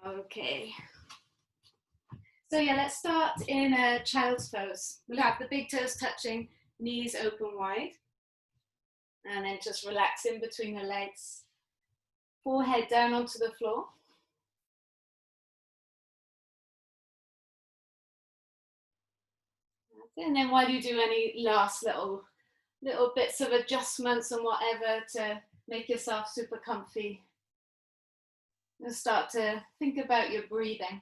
Okay. So yeah, let's start in a child's pose. We'll have the big toes touching, knees open wide. And then just relax in between the legs. Forehead down onto the floor. And then while you do any last little bits of adjustments and whatever to make yourself super comfy, you'll start to think about your breathing.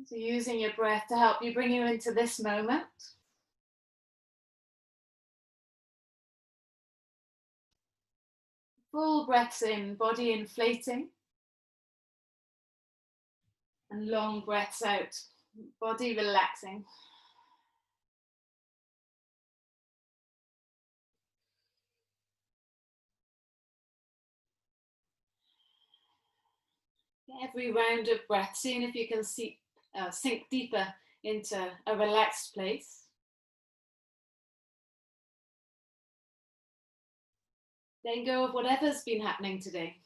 So using your breath to help you bring you into this moment. Full breaths in, body inflating. And long breaths out, body relaxing. Every round of breath, seeing if you can sink deeper into a relaxed place. Letting go of whatever's been happening today.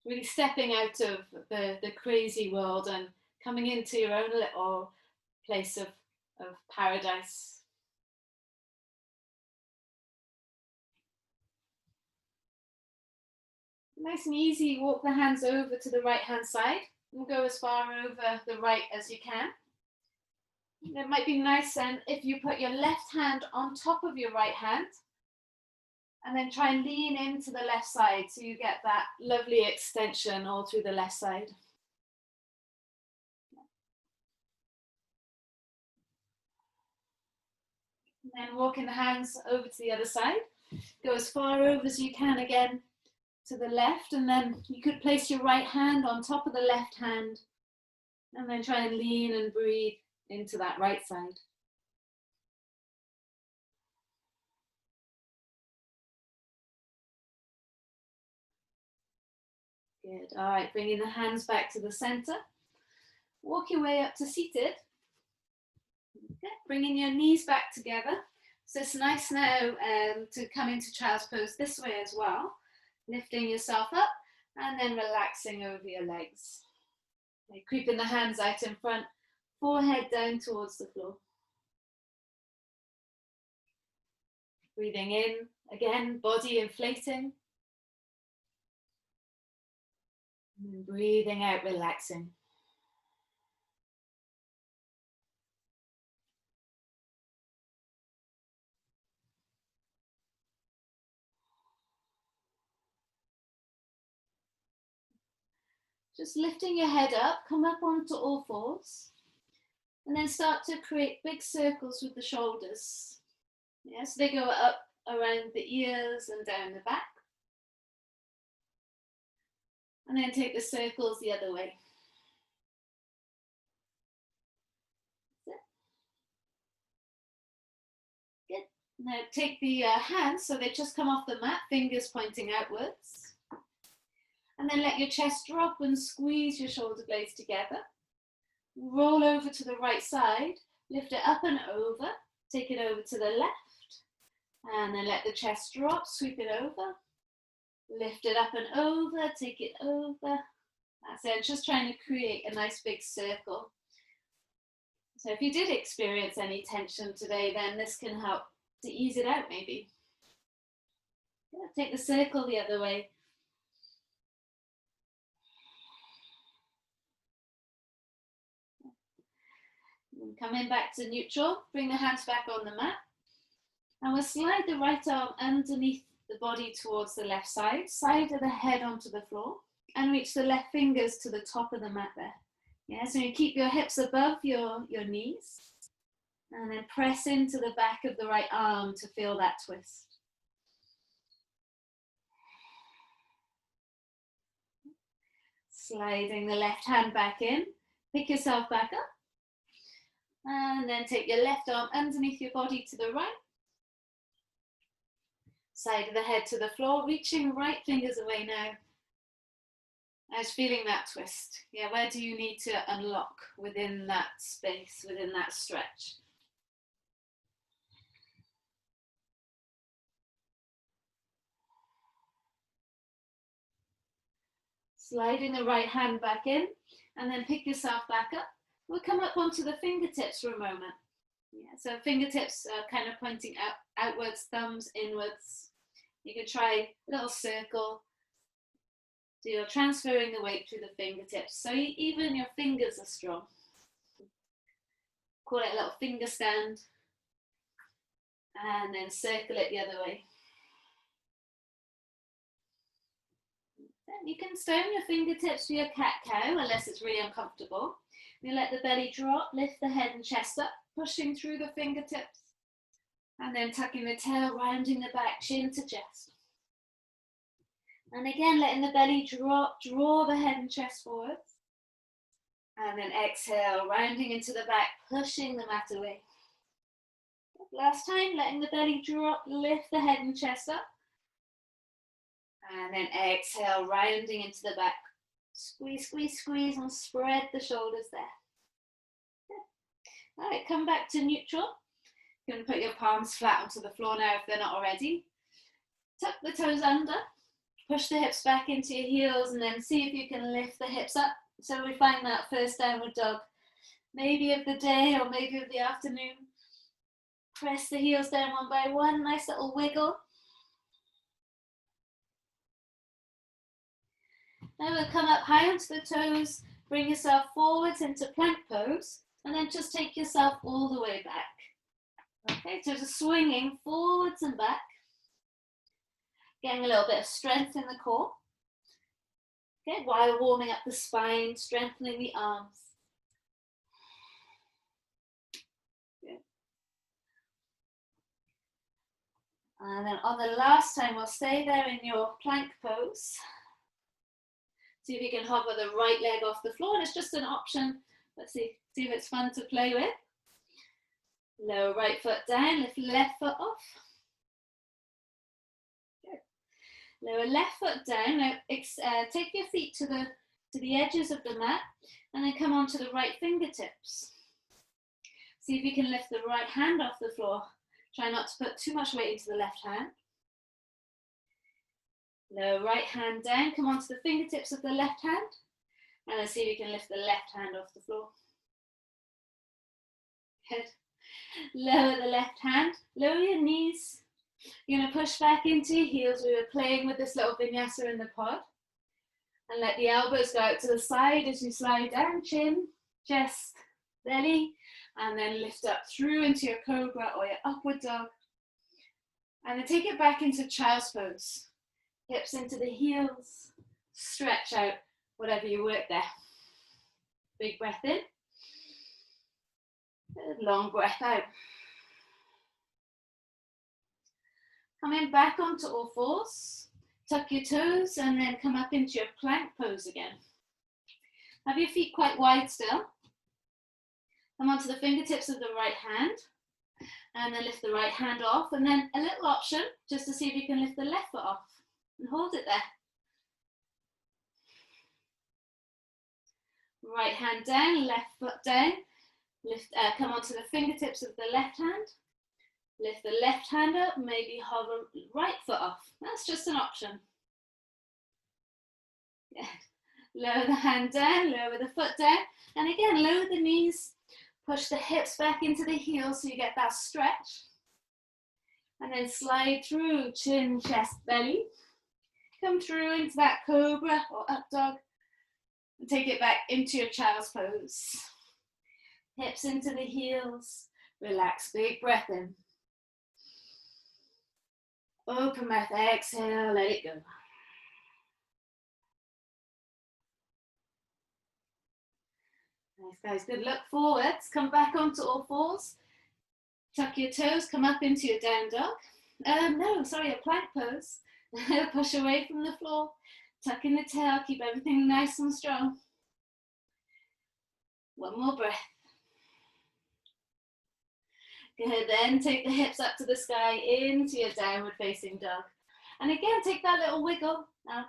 Really stepping out of the crazy world and coming into your own little place of paradise. Nice and easy, walk the hands over to the right hand side. We'll go as far over the right as you can. It might be nice then if you put your left hand on top of your right hand and then try and lean into the left side so you get that lovely extension all through the left side. And then walking the hands over to the other side. Go as far over as you can again to the left, and then you could place your right hand on top of the left hand and then try and lean and breathe into that right side. Good. All right, bringing the hands back to the center. Walk your way up to seated. Okay. Bringing your knees back together. So it's nice now to come into child's pose this way as well. Lifting yourself up and then relaxing over your legs. Okay, creeping the hands out in front, forehead down towards the floor. Breathing in, again, body inflating. And breathing out, relaxing. Just lifting your head up, come up onto all fours. And then start to create big circles with the shoulders. Yeah, so they go up around the ears and down the back. And then take the circles the other way. Good. Now take the hands so they just come off the mat, fingers pointing outwards. And then let your chest drop and squeeze your shoulder blades together. Roll over to the right side, lift it up and over, take it over to the left, and then let the chest drop, sweep it over, lift it up and over, take it over. That's it, just trying to create a nice big circle. So if you did experience any tension today, then this can help to ease it out maybe. Yeah, take the circle the other way. Coming back to neutral, bring the hands back on the mat. And we'll slide the right arm underneath the body towards the left side, side of the head onto the floor, and reach the left fingers to the top of the mat there. Yeah, so you keep your hips above your knees, and then press into the back of the right arm to feel that twist. Sliding the left hand back in, pick yourself back up. And then take your left arm underneath your body to the right. Side of the head to the floor, reaching right fingers away now. As feeling that twist. Yeah, where do you need to unlock within that space, within that stretch? Sliding the right hand back in, and then pick yourself back up. We'll come up onto the fingertips for a moment. Yeah, so fingertips are kind of pointing outwards, thumbs inwards. You can try a little circle. So you're transferring the weight through the fingertips. So even your fingers are strong. Call it a little finger stand. And then circle it the other way. Then you can stone your fingertips for your cat-cow, unless it's really uncomfortable. You let the belly drop, lift the head and chest up, pushing through the fingertips. And then tucking the tail, rounding the back, chin to chest. And again, letting the belly drop, draw the head and chest forwards. And then exhale, rounding into the back, pushing the mat away. Last time, letting the belly drop, lift the head and chest up. And then exhale, rounding into the back. Squeeze, squeeze, squeeze, and spread the shoulders there. All right, come back to neutral. You can put your palms flat onto the floor now if they're not already. Tuck the toes under. Push the hips back into your heels and then see if you can lift the hips up. So we find that first downward dog, maybe of the day or maybe of the afternoon. Press the heels down one by one, nice little wiggle. Now we'll come up high onto the toes, bring yourself forwards into plank pose, and then just take yourself all the way back. Okay, so just swinging forwards and back. Getting a little bit of strength in the core. Okay, while warming up the spine, strengthening the arms. Good. And then on the last time, we'll stay there in your plank pose. See if you can hover the right leg off the floor. And it's just an option. Let's see if it's fun to play with. Lower right foot down, lift left foot off. Lower left foot down. Now take your feet to the edges of the mat and then come onto the right fingertips. See if you can lift the right hand off the floor. Try not to put too much weight into the left hand. Lower right hand down. Come onto the fingertips of the left hand and then see if you can lift the left hand off the floor. Good. Lower the left hand. Lower your knees. You're going to push back into your heels. We were playing with this little vinyasa in the pod. And let the elbows go out to the side as you slide down, chin, chest, belly, and then lift up through into your cobra or your upward dog. And then take it back into child's pose. Hips into the heels, stretch out whatever you work there. Big breath in. Long breath out. Coming back onto all fours, tuck your toes and then come up into your plank pose again. Have your feet quite wide still. Come onto the fingertips of the right hand and then lift the right hand off and then a little option just to see if you can lift the left foot off and hold it there. Right hand down, left foot down. Come onto the fingertips of the left hand. Lift the left hand up, maybe hover right foot off. That's just an option. Good. Lower the hand down, lower the foot down. And again, lower the knees. Push the hips back into the heels so you get that stretch. And then slide through, chin, chest, belly. Come through into that cobra or up dog. And take it back into your child's pose. Hips into the heels. Relax, big breath in. Open mouth, exhale, let it go. Nice guys, good. Look forwards, come back onto all fours. Tuck your toes, come up into your down dog. A plank pose. Push away from the floor. Tuck in the tail, keep everything nice and strong. One more breath. Good, then take the hips up to the sky into your downward facing dog. And again, take that little wiggle. Now,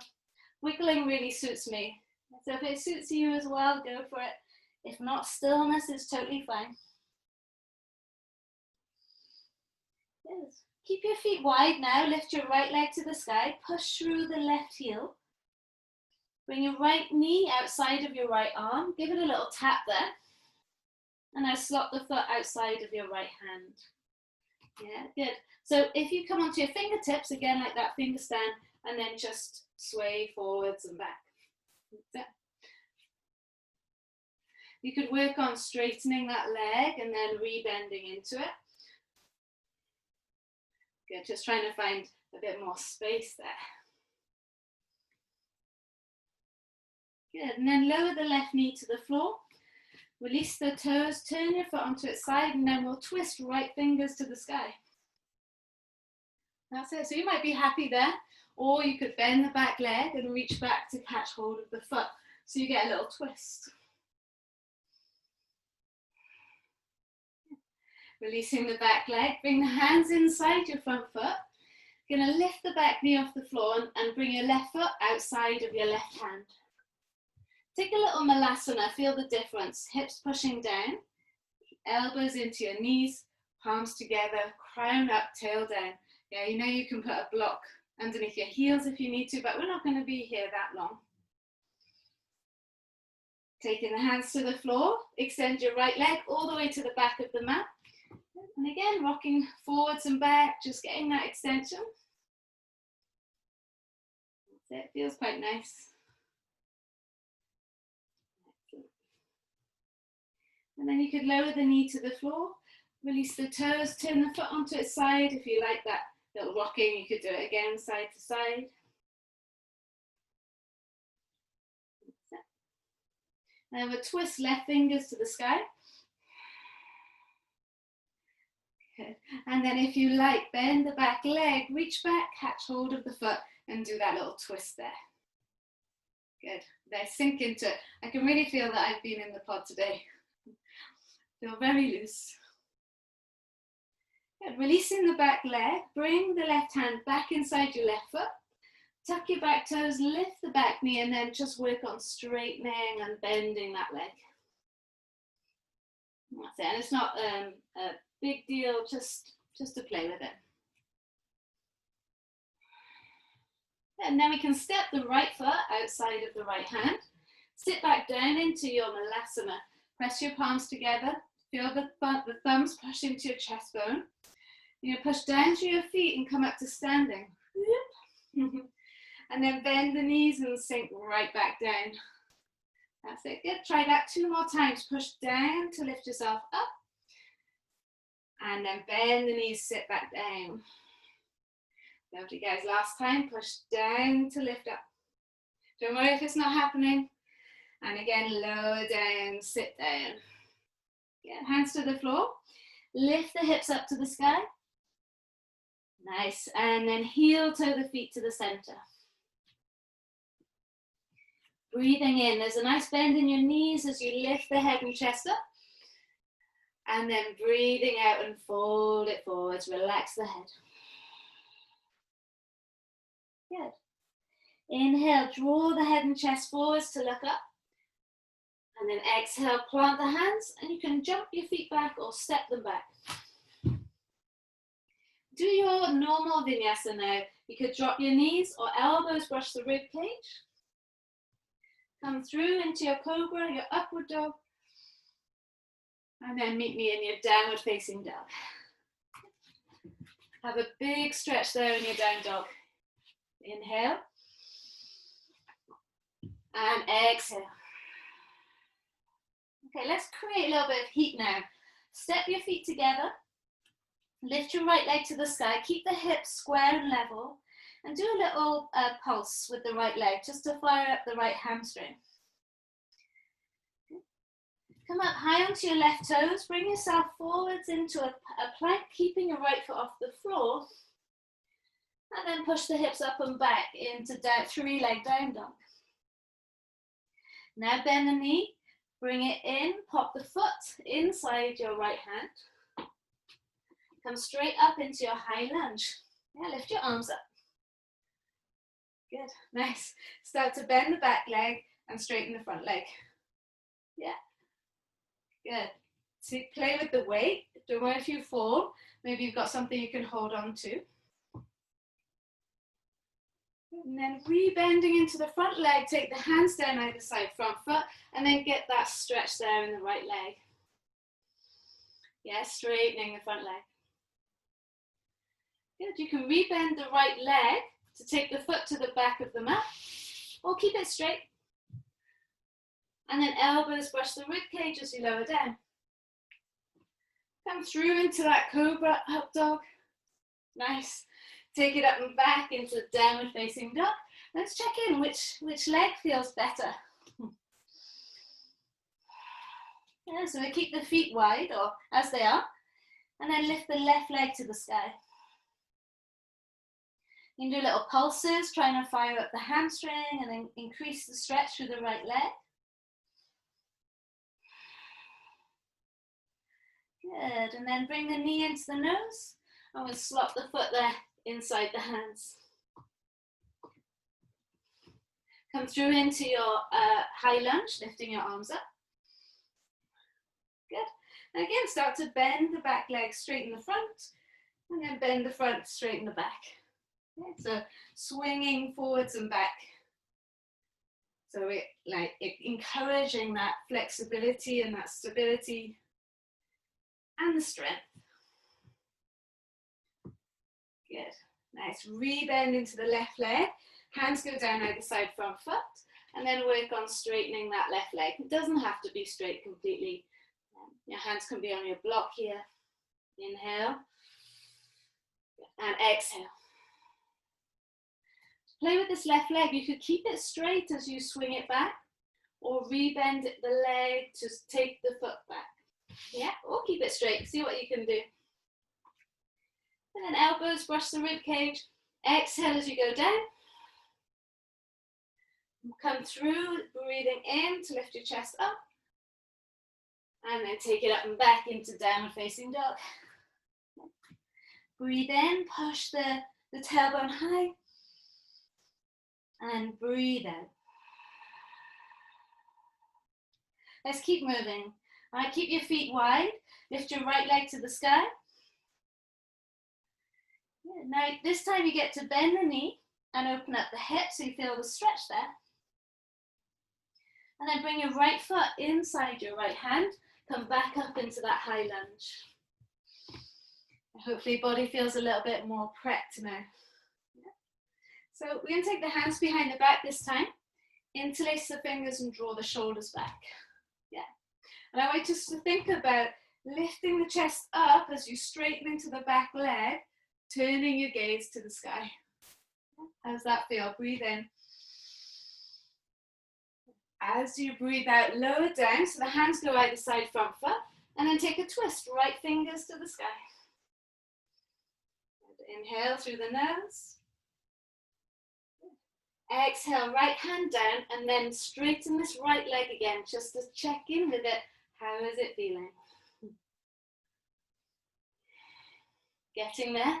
wiggling really suits me. So if it suits you as well, go for it. If not, stillness is totally fine. Yes. Keep your feet wide now. Lift your right leg to the sky. Push through the left heel. Bring your right knee outside of your right arm. Give it a little tap there. And now slot the foot outside of your right hand. Yeah, good. So if you come onto your fingertips, again, like that finger stand, and then just sway forwards and back. You could work on straightening that leg and then rebending into it. Good, just trying to find a bit more space there. Good, and then lower the left knee to the floor. Release the toes, turn your foot onto its side, and then we'll twist right fingers to the sky. That's it. So you might be happy there, or you could bend the back leg and reach back to catch hold of the foot. So you get a little twist. Releasing the back leg, bring the hands inside your front foot. You're going to lift the back knee off the floor and bring your left foot outside of your left hand. Take a little malasana, feel the difference. Hips pushing down, elbows into your knees, palms together, crown up, tail down. Yeah, you know you can put a block underneath your heels if you need to, but we're not going to be here that long. Taking the hands to the floor, extend your right leg all the way to the back of the mat. And again, rocking forwards and back, just getting that extension. It feels quite nice. And then you could lower the knee to the floor, release the toes, turn the foot onto its side. If you like that little rocking, you could do it again, side to side. And we'll twist left fingers to the sky. Good. And then if you like, bend the back leg, reach back, catch hold of the foot, and do that little twist there. Good. There, sink into it. I can really feel that I've been in the pod today. Feel very loose. Good. Releasing the back leg, bring the left hand back inside your left foot. Tuck your back toes, lift the back knee, and then just work on straightening and bending that leg. That's it. And it's not a big deal, just to play with it. And then we can step the right foot outside of the right hand. Sit back down into your malasana. Press your palms together. Feel the thumbs push into your chest bone. You're going to push down to your feet and come up to standing. And then bend the knees and sink right back down. That's it. Good. Try that 2 more times. Push down to lift yourself up. And then bend the knees, sit back down. Lovely, guys. Last time, push down to lift up. Don't worry if it's not happening. And again, lower down, sit down. Get hands to the floor. Lift the hips up to the sky. Nice. And then heel toe the feet to the center. Breathing in. There's a nice bend in your knees as you lift the head and chest up. And then breathing out and fold it forwards. Relax the head. Good. Inhale, draw the head and chest forwards to look up. And then exhale, plant the hands, and you can jump your feet back or step them back. Do your normal vinyasa now. You could drop your knees or elbows brush the rib cage. Come through into your cobra, your upward dog. And then meet me in your downward facing dog. Have a big stretch there in your down dog. Inhale. And exhale. Okay, let's create a little bit of heat now. Step your feet together. Lift your right leg to the sky. Keep the hips square and level. And do a little pulse with the right leg just to fire up the right hamstring. Come up high onto your left toes. Bring yourself forwards into a plank, keeping your right foot off the floor. And then push the hips up and back into 3-leg down dog. Now bend the knee. Bring it in, pop the foot inside your right hand. Come straight up into your high lunge. Yeah, lift your arms up. Good, nice. Start to bend the back leg and straighten the front leg. Yeah, good. So play with the weight. Don't worry if you fall. Maybe you've got something you can hold on to. And then rebending into the front leg, take the hands down either side, front foot, and then get that stretch there in the right leg. Yeah, straightening the front leg. Good, you can rebend the right leg to take the foot to the back of the mat, or keep it straight. And then elbows brush the rib cage as you lower down. Come through into that cobra, up dog. Nice. Take it up and back into downward facing dog. Let's check in which leg feels better. Yeah, so we keep the feet wide, or as they are, and then lift the left leg to the sky. You can do little pulses, trying to fire up the hamstring and then increase the stretch through the right leg. Good, and then bring the knee into the nose, and we'll slot the foot there inside the hands. Come through into your high lunge, lifting your arms up. Good. And again, start to bend the back leg, straighten the front, and then bend the front, straighten the back. Okay, so swinging forwards and back. So encouraging that flexibility and that stability and the strength. Good. Nice. Rebend into the left leg. Hands go down either side, front foot, and then work on straightening that left leg. It doesn't have to be straight completely. Your hands can be on your block here. Inhale and exhale. Play with this left leg. You could keep it straight as you swing it back, or rebend the leg to take the foot back. Yeah, or keep it straight. See what you can do. And then elbows brush the rib cage. Exhale as you go down. Come through, breathing in to lift your chest up. And then take it up and back into downward facing dog. Breathe in, push the tailbone high. And breathe out. Let's keep moving. All right, keep your feet wide. Lift your right leg to the sky. Yeah, now this time you get to bend the knee and open up the hip so you feel the stretch there. And then bring your right foot inside your right hand. Come back up into that high lunge. Hopefully body feels a little bit more prepped now. Yeah. So we're going to take the hands behind the back this time. Interlace the fingers and draw the shoulders back. Yeah. And I want you just to think about lifting the chest up as you straighten into the back leg, turning your gaze to the sky. How does that feel? Breathe in. As you breathe out, lower down, so the hands go either side, front foot, and then take a twist, right fingers to the sky. And inhale through the nose. Exhale, right hand down, and then straighten this right leg again, just to check in with it. How is it feeling? Getting there?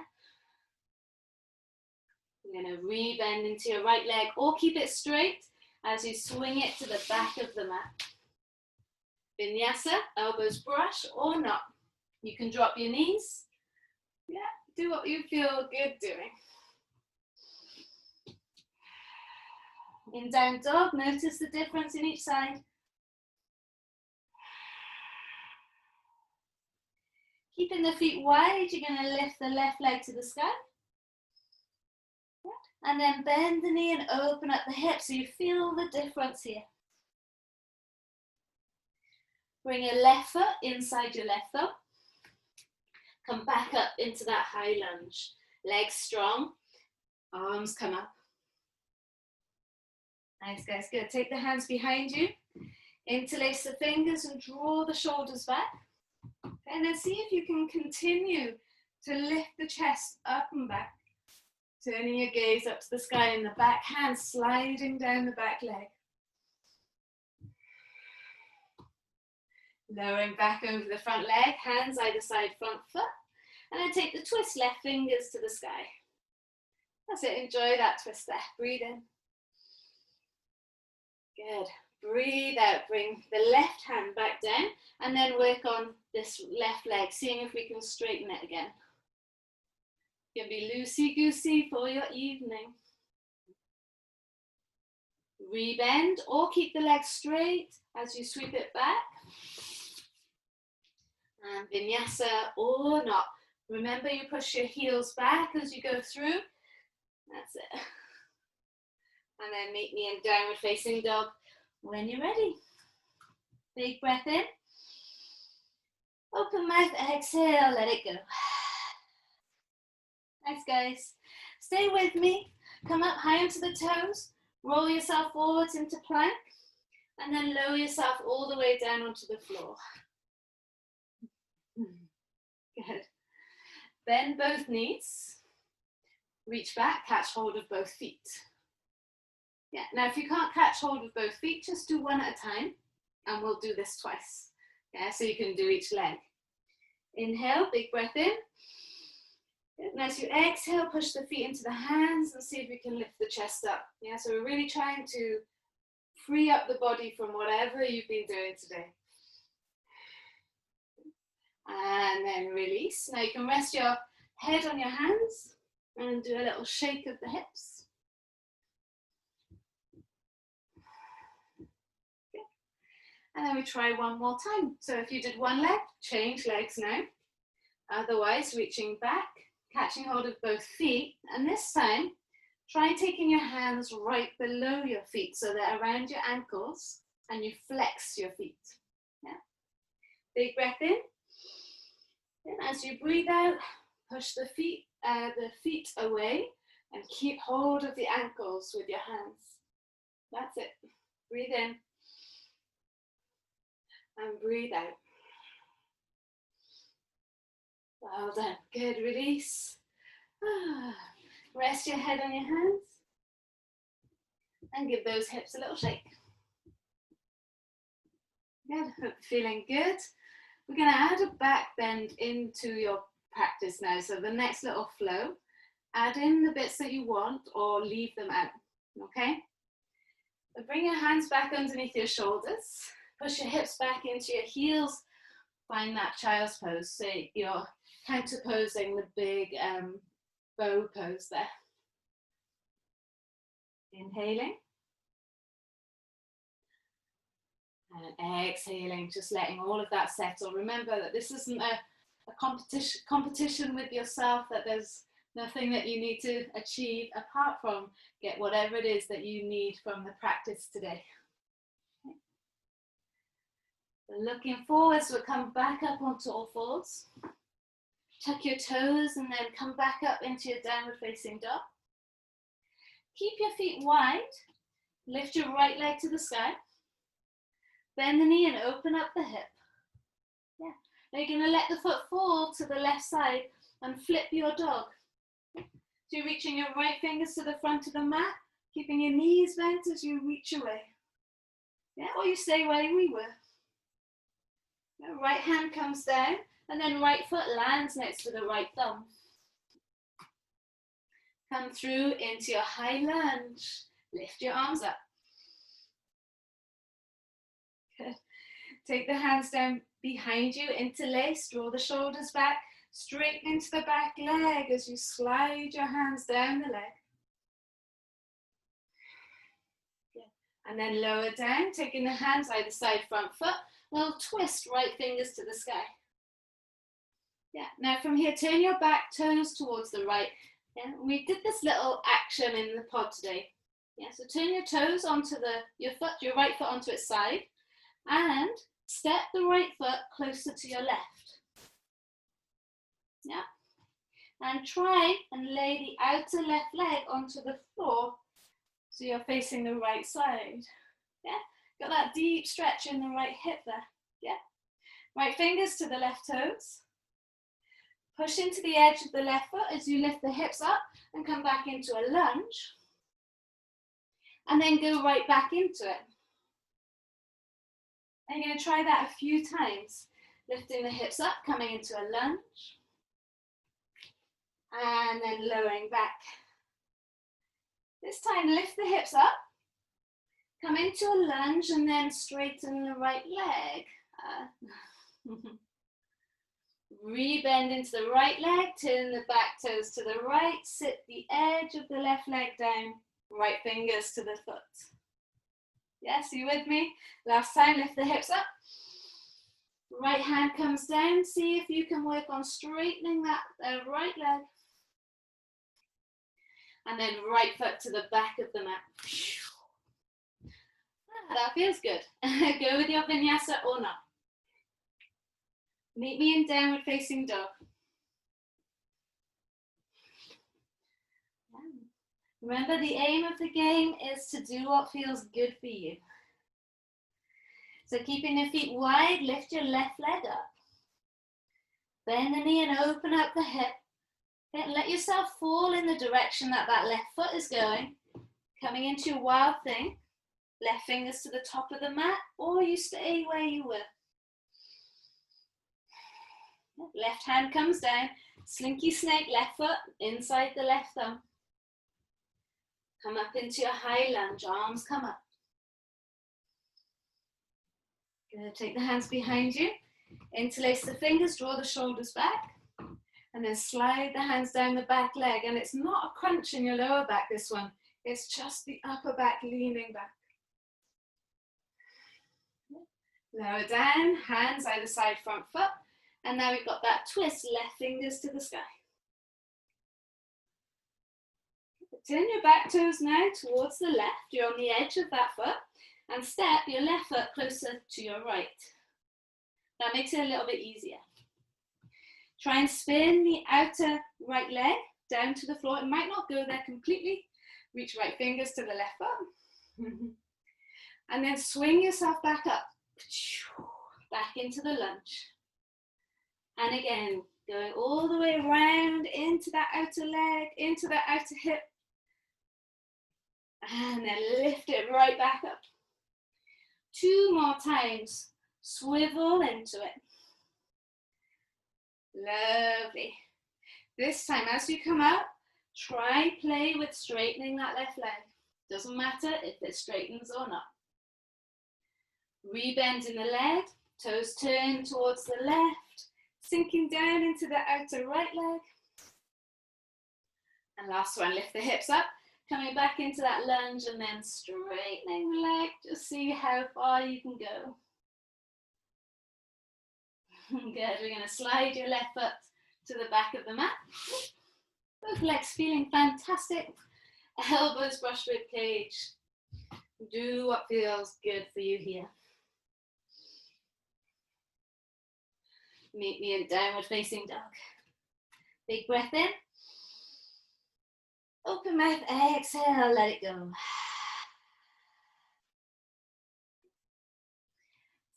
You're going to rebend into your right leg, or keep it straight as you swing it to the back of the mat. Vinyasa, elbows brush or not. You can drop your knees. Yeah, do what you feel good doing. In down dog, notice the difference in each side. Keeping the feet wide, you're going to lift the left leg to the sky. And then bend the knee and open up the hip so you feel the difference here. Bring your left foot inside your left thumb. Come back up into that high lunge. Legs strong, arms come up. Nice guys, good. Take the hands behind you. Interlace the fingers and draw the shoulders back. And then see if you can continue to lift the chest up and back. Turning your gaze up to the sky and the back hand sliding down the back leg. Lowering back over the front leg, hands either side, front foot. And then take the twist, left fingers to the sky. That's it, enjoy that twist there. Breathe in. Good. Breathe out, bring the left hand back down and then work on this left leg, seeing if we can straighten it again. You can be loosey-goosey for your evening. Rebend or keep the leg straight as you sweep it back. And vinyasa or not. Remember, you push your heels back as you go through. That's it. And then meet me in downward facing dog when you're ready. Big breath in. Open mouth, exhale, let it go. Nice, guys. Stay with me. Come up high onto the toes. Roll yourself forwards into plank. And then lower yourself all the way down onto the floor. Good. Bend both knees. Reach back, catch hold of both feet. Yeah, now if you can't catch hold of both feet, just do one at a time. And we'll do this twice. Yeah, so you can do each leg. Inhale, big breath in. Good. And as you exhale, push the feet into the hands and see if we can lift the chest up. Yeah, so we're really trying to free up the body from whatever you've been doing today. And then release. Now you can rest your head on your hands and do a little shake of the hips. Okay. And then we try one more time. So if you did one leg, change legs now. Otherwise, reaching back, catching hold of both feet. And this time, try taking your hands right below your feet so they're around your ankles and you flex your feet. Yeah. Big breath in. And as you breathe out, push the feet away and keep hold of the ankles with your hands. That's it. Breathe in and breathe out. Well done. Good. Release. Rest your head on your hands and give those hips a little shake. Good. Hope you're feeling good. We're going to add a back bend into your practice now. So the next little flow, add in the bits that you want or leave them out. Okay? So bring your hands back underneath your shoulders. Push your hips back into your heels. Find that child's pose. So you're counterposing the big bow pose there. Inhaling. And exhaling, just letting all of that settle. Remember that this isn't a competition with yourself, that there's nothing that you need to achieve apart from get whatever it is that you need from the practice today. Okay. So looking forwards, we'll come back up onto all fours. Tuck your toes and then come back up into your downward facing dog. Keep your feet wide. Lift your right leg to the sky. Bend the knee and open up the hip. Yeah. Now you're going to let the foot fall to the left side and flip your dog. So you're reaching your right fingers to the front of the mat, keeping your knees bent as you reach away. Yeah, or you stay where we were. Now, right hand comes down and then right foot lands next to the right thumb. Come through into your high lunge. Lift your arms up. Good. Take the hands down behind you, interlace, draw the shoulders back, straighten into the back leg as you slide your hands down the leg. Good. And then lower down, taking the hands either side front foot, we'll twist right fingers to the sky. Yeah, now from here, turn your back toes towards the right. Yeah, we did this little action in the pod today. Yeah, so turn your toes onto your right foot onto its side. And step the right foot closer to your left. Yeah. And try and lay the outer left leg onto the floor so you're facing the right side. Yeah. Got that deep stretch in the right hip there. Yeah. Right fingers to the left toes. Push into the edge of the left foot as you lift the hips up and come back into a lunge. And then go right back into it. And you're going to try that a few times. Lifting the hips up, coming into a lunge. And then lowering back. This time, lift the hips up. Come into a lunge and then straighten the right leg. Rebend into the right leg, turn the back toes to the right, sit the edge of the left leg down, right fingers to the foot. Yes, you with me? Last time, lift the hips up. Right hand comes down. See if you can work on straightening that right leg. And then right foot to the back of the mat. That feels good. Go with your vinyasa or not. Meet me in downward facing dog. Remember, the aim of the game is to do what feels good for you. So keeping your feet wide, lift your left leg up. Bend the knee and open up the hip. Then let yourself fall in the direction that that left foot is going. Coming into your wild thing. Left fingers to the top of the mat, or you stay where you were. Left hand comes down. Slinky snake, left foot inside the left thumb. Come up into your high lunge, arms come up. Good, take the hands behind you. Interlace the fingers, draw the shoulders back. And then slide the hands down the back leg. And it's not a crunch in your lower back, this one. It's just the upper back leaning back. Lower down, hands either side, front foot. And now we've got that twist, left fingers to the sky. Turn your back toes now towards the left. You're on the edge of that foot. And step your left foot closer to your right. That makes it a little bit easier. Try and spin the outer right leg down to the floor. It might not go there completely. Reach right fingers to the left foot. And then swing yourself back up. Back into the lunge. And again, going all the way around into that outer leg, into that outer hip. And then lift it right back up. 2 more times. Swivel into it. Lovely. This time, as you come out, try play with straightening that left leg. Doesn't matter if it straightens or not. Rebend in the leg, toes turn towards the left, sinking down into the outer right leg. And last one, lift the hips up, coming back into that lunge and then straightening the leg. Just see how far you can go. Good, we're going to slide your left foot to the back of the mat. Both legs feeling fantastic. Elbows brush rib cage. Do what feels good for you here. Meet me in downward facing dog. Big breath in. Open mouth, exhale, let it go.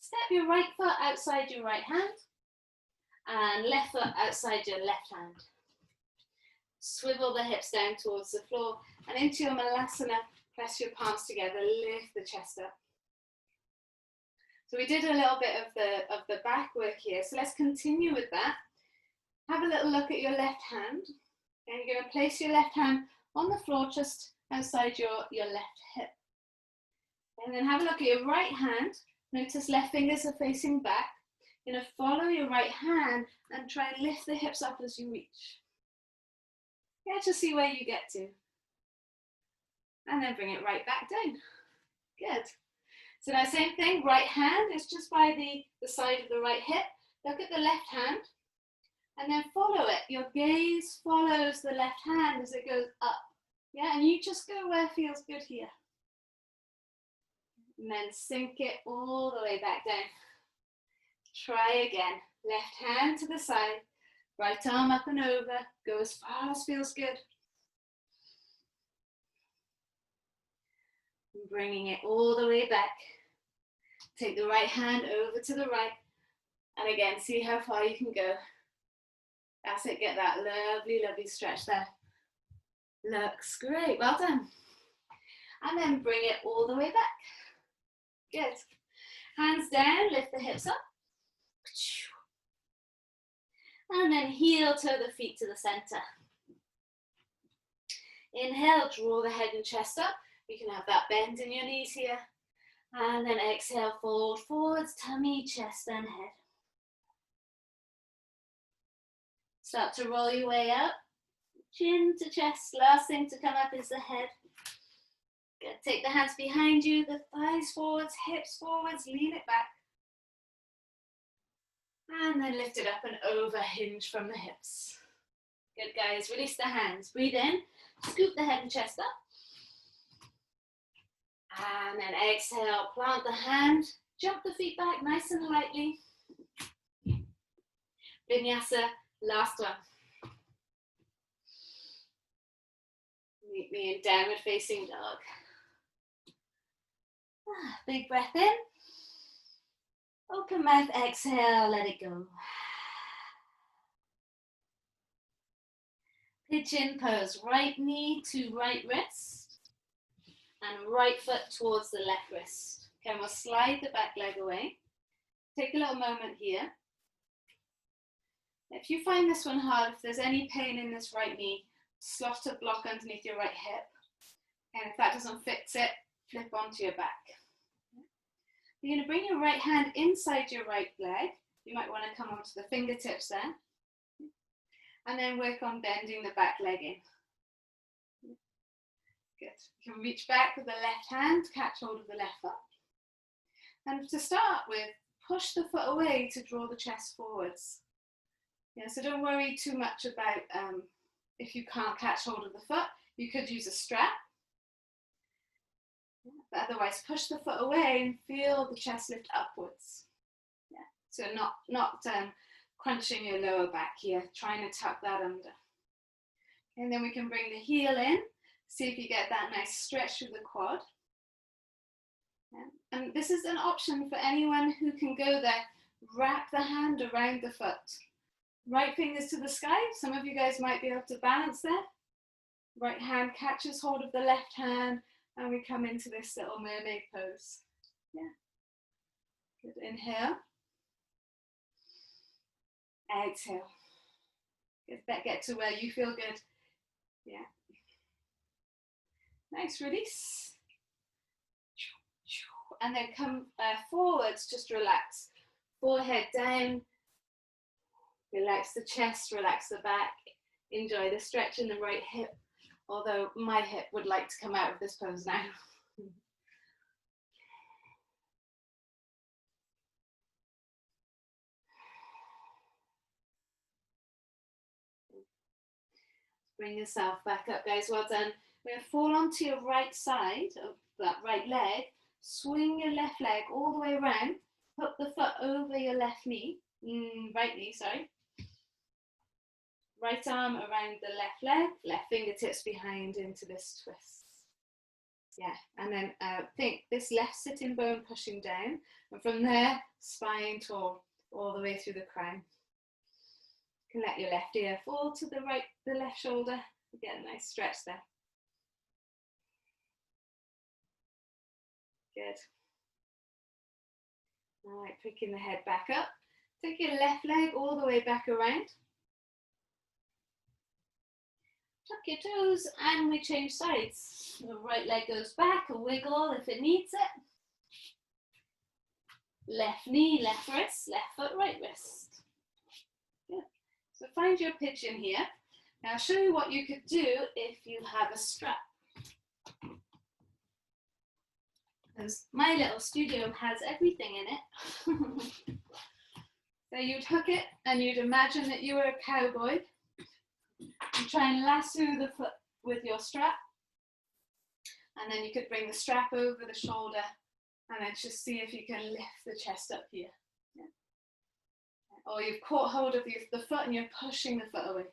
Step your right foot outside your right hand and left foot outside your left hand. Swivel the hips down towards the floor and into your Malasana, press your palms together, lift the chest up. So we did a little bit of the back work here, so let's continue with that. Have a little look at your left hand, and you're going to place your left hand on the floor just outside your left hip. And then have a look at your right hand. Notice left fingers are facing back. You're going to follow your right hand and try and lift the hips up as you reach. Yeah, just see where you get to. And then bring it right back down. Good. So now same thing, right hand is just by the side of the right hip. Look at the left hand and then follow it. Your gaze follows the left hand as it goes up. Yeah, and you just go where feels good here. And then sink it all the way back down. Try again. Left hand to the side, right arm up and over. Go as far as feels good. And bringing it all the way back. Take the right hand over to the right. And again, see how far you can go. That's it, get that lovely, lovely stretch there. Looks great, well done. And then bring it all the way back. Good. Hands down, lift the hips up. And then heel toe the feet to the center. Inhale, draw the head and chest up. You can have that bend in your knees here. And then exhale, fold forwards, tummy, chest and head. Start to roll your way up. Chin to chest, last thing to come up is the head. Good. Take the hands behind you, the thighs forwards, hips forwards, lean it back. And then lift it up and over, hinge from the hips. Good, guys. Release the hands. Breathe in. Scoop the head and chest up. And then exhale. Plant the hand. Jump the feet back nice and lightly. Vinyasa. Last one. Meet me in downward facing dog. Big breath in. Open mouth, exhale, let it go. Pigeon pose, right knee to right wrist and right foot towards the left wrist. Okay, and we'll slide the back leg away. Take a little moment here. If you find this one hard, if there's any pain in this right knee, slot a block underneath your right hip. And if that doesn't fix it, flip onto your back. You're going to bring your right hand inside your right leg. You might want to come onto the fingertips there. And then work on bending the back leg in. Good. You can reach back with the left hand, catch hold of the left foot. And to start with, push the foot away to draw the chest forwards. Yeah, so don't worry too much about if you can't catch hold of the foot. You could use a strap. But otherwise, push the foot away and feel the chest lift upwards. Yeah. So not crunching your lower back here, trying to tuck that under. And then we can bring the heel in, see if you get that nice stretch through the quad. Yeah. And this is an option for anyone who can go there. Wrap the hand around the foot. Right fingers to the sky. Some of you guys might be able to balance there. Right hand catches hold of the left hand. And we come into this little mermaid pose. Yeah. Good. Inhale. Exhale. Good. Get to where you feel good. Yeah. Nice. Release. And then come forwards. Just relax. Forehead down. Relax the chest. Relax the back. Enjoy the stretch in the right hip. Although my hip would like to come out of this pose now. Bring yourself back up, guys. Well done. We're going to fall onto your right side of that right leg. Swing your left leg all the way around. Hook the foot over your left knee. Right knee, sorry. Right arm around the left leg, left fingertips behind into this twist. Yeah, and then think this left sitting bone pushing down, and from there, spine tall, all the way through the crown. You can let your left ear fall to the right, the left shoulder. You get a nice stretch there. Good. All right, picking the head back up. Take your left leg all the way back around. Tuck your toes and we change sides. The right leg goes back, a wiggle if it needs it. Left knee, left wrist, left foot, right wrist. Good. So find your pigeon here. Now I'll show you what you could do if you have a strap. Because my little studio has everything in it. So you'd hook it and you'd imagine that you were a cowboy. You try and lasso the foot with your strap. And then you could bring the strap over the shoulder and then just see if you can lift the chest up here. Yeah. Or you've caught hold of the foot and you're pushing the foot away.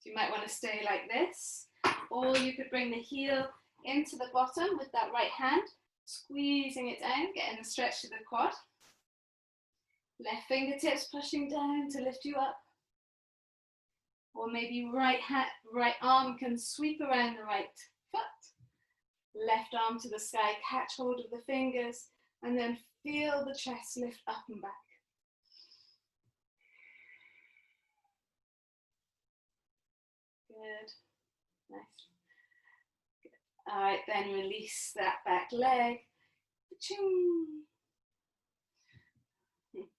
So you might want to stay like this. Or you could bring the heel into the bottom with that right hand, squeezing it down, getting a stretch to the quad. Left fingertips pushing down to lift you up. Or maybe right arm can sweep around the right foot. Left arm to the sky, catch hold of the fingers, and then feel the chest lift up and back. Good. Nice. Good. All right, then release that back leg.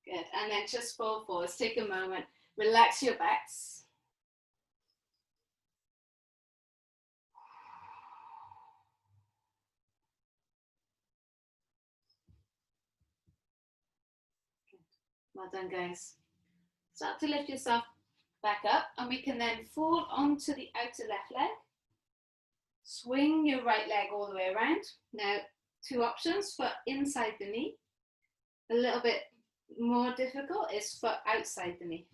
Good, and then just fall forwards. Take a moment, relax your backs. Well done, guys. Start to lift yourself back up, and we can then fall onto the outer left leg. Swing your right leg all the way around. Now, two options: foot inside the knee. A little bit more difficult is foot outside the knee.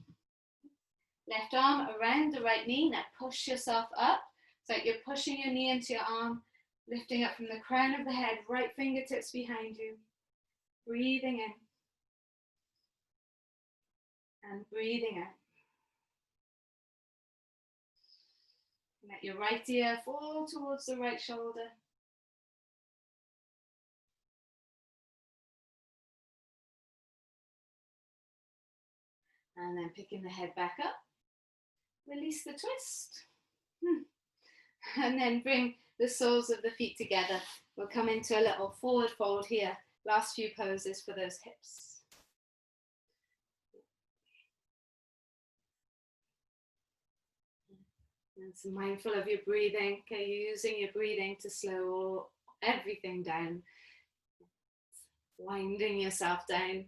Left arm around the right knee. Now push yourself up. So you're pushing your knee into your arm, lifting up from the crown of the head, right fingertips behind you. Breathing in. And breathing out. Let your right ear fall towards the right shoulder. And then picking the head back up. Release the twist. And then bring the soles of the feet together. We'll come into a little forward fold here. Last few poses for those hips. And so mindful of your breathing. Okay, you're using your breathing to slow everything down. Winding yourself down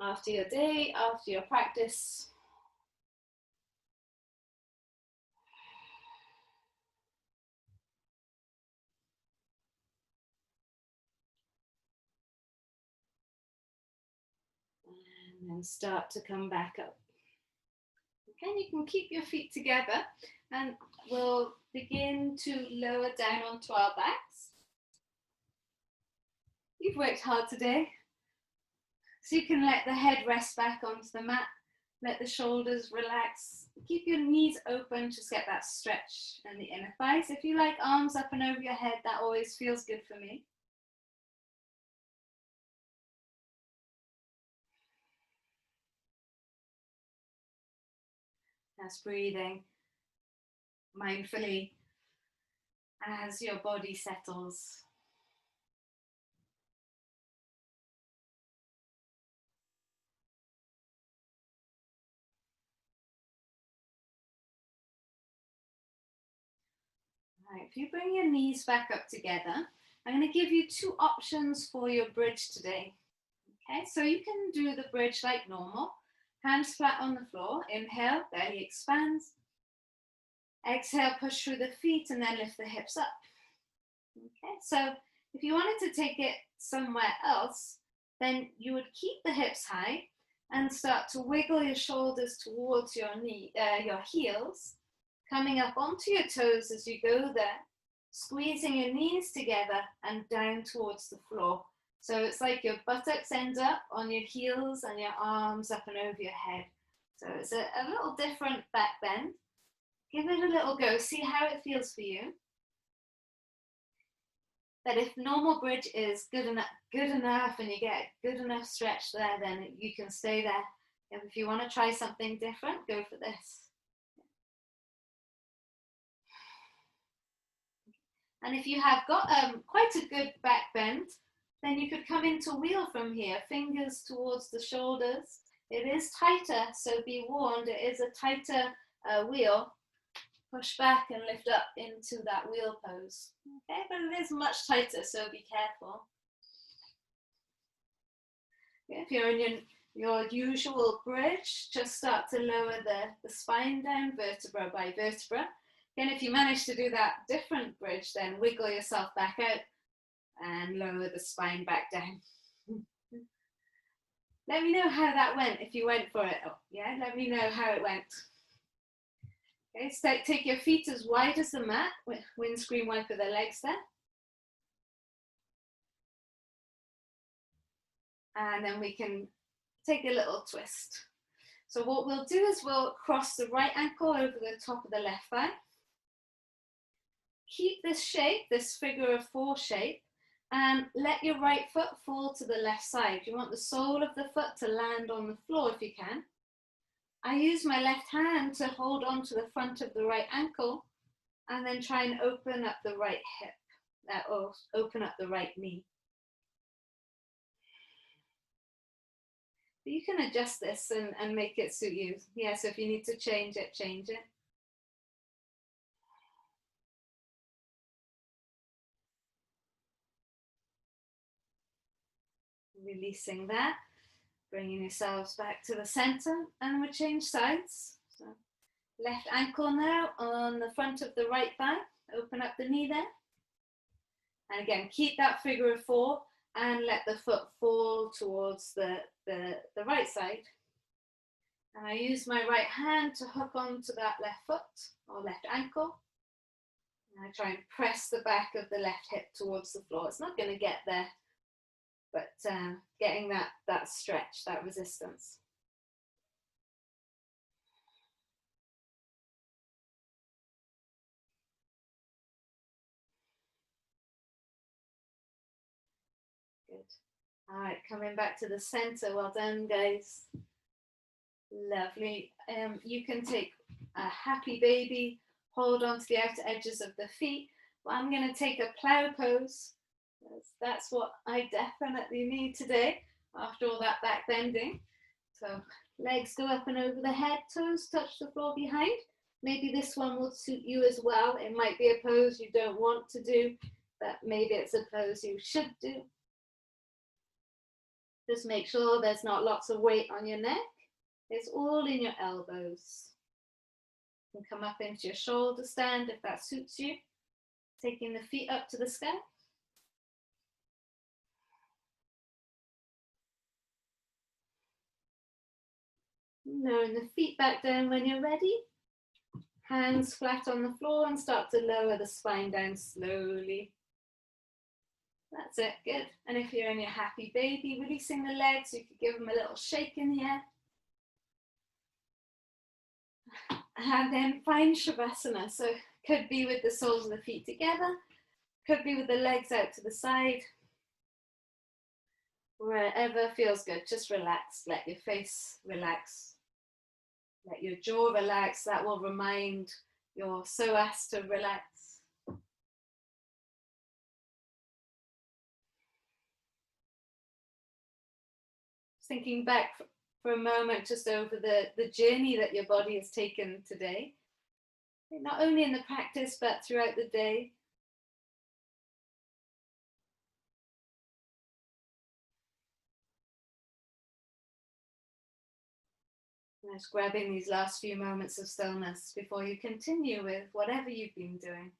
after your day, after your practice. And then start to come back up. Okay, you can keep your feet together and we'll begin to lower down onto our backs. You've worked hard today. So you can let the head rest back onto the mat, let the shoulders relax. Keep your knees open, just get that stretch in the inner thighs. If you like arms up and over your head, that always feels good for me. That's breathing mindfully as your body settles. Right, if you bring your knees back up together, I'm going to give you two options for your bridge today. Okay, so you can do the bridge like normal. Hands flat on the floor. Inhale, belly expands. Exhale, push through the feet and then lift the hips up. Okay, so if you wanted to take it somewhere else, then you would keep the hips high and start to wiggle your shoulders towards your heels, coming up onto your toes as you go there, squeezing your knees together and down towards the floor. So it's like your buttocks end up on your heels and your arms up and over your head. So it's a little different back bend. Give it a little go, see how it feels for you. But if normal bridge is good enough and you get good enough stretch there, then you can stay there. And if you want to try something different, go for this. And if you have got quite a good back bend, then you could come into wheel from here, fingers towards the shoulders. It is tighter, so be warned, it is a tighter wheel. Push back and lift up into that wheel pose. Okay, but it is much tighter, so be careful. Okay, if you're in your usual bridge, just start to lower the spine down vertebra by vertebra. And if you manage to do that different bridge, then wiggle yourself back out and lower the spine back down. Let me know how that went if you went for it. Oh, yeah, let me know how it went. Okay, so take your feet as wide as the mat, windscreen wiper the legs there. And then we can take a little twist. So what we'll do is we'll cross the right ankle over the top of the left thigh. Keep this shape, this figure of four shape, and let your right foot fall to the left side. You want the sole of the foot to land on the floor if you can. I use my left hand to hold on to the front of the right ankle and then try and open up the right hip or open up the right knee. But you can adjust this and make it suit you. Yeah, so if you need to change it, change it. Releasing that. Bringing yourselves back to the center, and we'll change sides. So left ankle now on the front of the right thigh. Open up the knee there. And again, keep that figure of 4 and let the foot fall towards the right side. And I use my right hand to hook onto that left foot or left ankle. And I try and press the back of the left hip towards the floor. It's not going to get there, but getting that stretch, that resistance. Good. All right, coming back to the center. Well done, guys. Lovely. You can take a happy baby, hold on to the outer edges of the feet. Well, I'm going to take a plow pose. That's what I definitely need today after all that back bending. So legs go up and over the head, toes touch the floor behind. Maybe this one will suit you as well. It might be a pose you don't want to do, but maybe it's a pose you should do. Just make sure there's not lots of weight on your neck. It's all in your elbows. You can come up into your shoulder stand if that suits you. Taking the feet up to the sky. Lowering the feet back down when you're ready. Hands flat on the floor and start to lower the spine down slowly. That's it, good. And if you're in your happy baby, releasing the legs, you could give them a little shake in the air. And then find Shavasana. So could be with the soles of the feet together, could be with the legs out to the side. Wherever feels good, just relax, let your face relax. Let your jaw relax, that will remind your psoas to relax. Thinking back for a moment just over the journey that your body has taken today, not only in the practice but throughout the day. Just grabbing these last few moments of stillness before you continue with whatever you've been doing.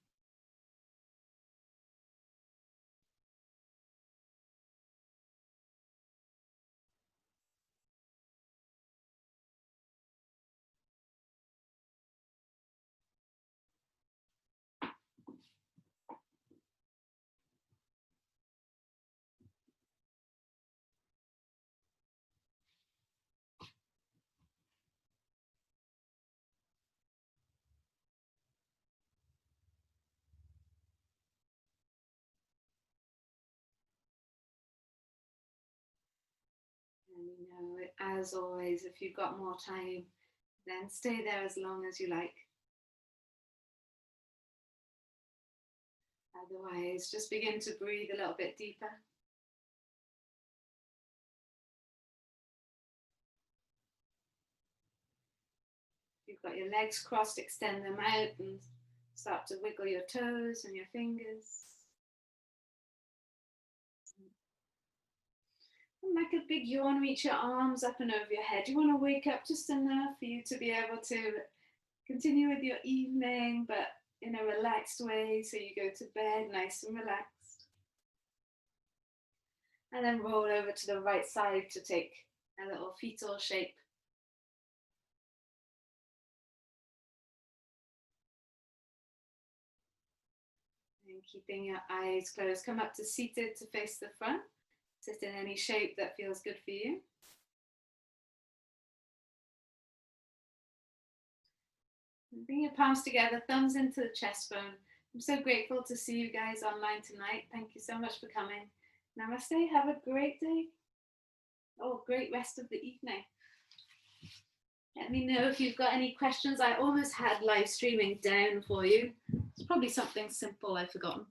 And you know, as always, if you've got more time, then stay there as long as you like. Otherwise, just begin to breathe a little bit deeper. If you've got your legs crossed, extend them out and start to wiggle your toes and your fingers. And like a big yawn, reach your arms up and over your head. You want to wake up just enough for you to be able to continue with your evening, but in a relaxed way, so you go to bed nice and relaxed. And then roll over to the right side to take a little fetal shape. And keeping your eyes closed, come up to seated to face the front. Sit in any shape that feels good for you. And bring your palms together, thumbs into the chest bone. I'm so grateful to see you guys online tonight. Thank you so much for coming. Namaste, have a great day. Oh, great rest of the evening. Let me know if you've got any questions. I almost had live streaming down for you. It's probably something simple I've forgotten.